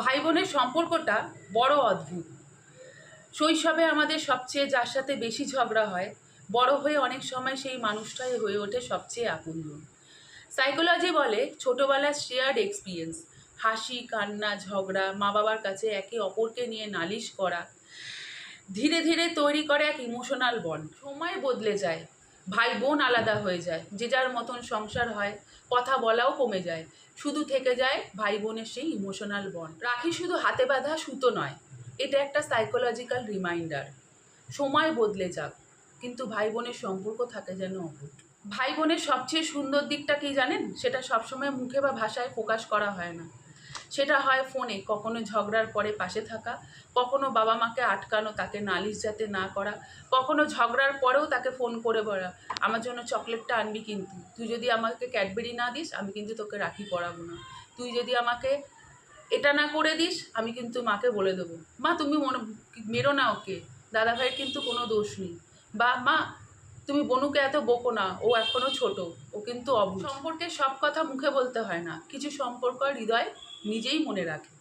ভাই বোনের সম্পর্কটা বড় অদ্ভুত। শৈশবে আমাদের সবচেয়ে যার সাথে বেশি ঝগড়া হয়, বড় হয়ে অনেক সময় সেই মানুষটাই হয়ে ওঠে সবচেয়ে আপনজন। সাইকোলজি বলে ছোটবেলার শেয়ার্ড এক্সপিরিয়েন্স, হাসি কান্না ঝগড়া, মা বাবার কাছে একে অপরকে নিয়ে নালিশ করা ধীরে ধীরে তৈরি করে এক ইমোশনাল বন্ড। সময় বদলে যায়, ভাই বোন আলাদা হয়ে যায়, যে যার মতন সংসার হয়, কথা বলাও কমে যায়, শুধু থেকে যায় ভাই বোনের সেই ইমোশনাল বন্ড। রাখি শুধু হাতে বাঁধা সুতো নয়, এটা একটা সাইকোলজিক্যাল রিমাইন্ডার। সময় বদলে যাক, কিন্তু ভাই বোনের সম্পর্ক থাকে যেন অটুট। ভাই বোনের সবচেয়ে সুন্দর দিকটা কি জানেন? সেটা সবসময় মুখে বা ভাষায় প্রকাশ করা হয় না, সেটা হয় ফোনে, কখনো ঝগড়ার পরে পাশে থাকা, কখনো বাবা মাকে আটকানো, তাকে নালিশ যাতে না করা, কখনো ঝগড়ার পরেও তাকে ফোন করে বলা, আমার জন্য চকলেটটা আনবি, কিন্তু তুই যদি আমাকে ক্যাডবেরি না দিস আমি কিন্তু তোকে রাখি পরাবো না, তুই যদি আমাকে এটা না করে দিস আমি কিন্তু মাকে বলে দেবো, মা তুমি মেরো না ওকে, দাদা ভাইয়ের কিন্তু কোনো দোষ নেই, বা মা তুমি বনুকে এত বকো না, ও এখনো ছোট, ও কিন্তু অবুঝ। সম্পর্কে সব কথা মুখে বলতে হয় না, কিছু সম্পর্ক হৃদয় নিজেই মনে রাখে।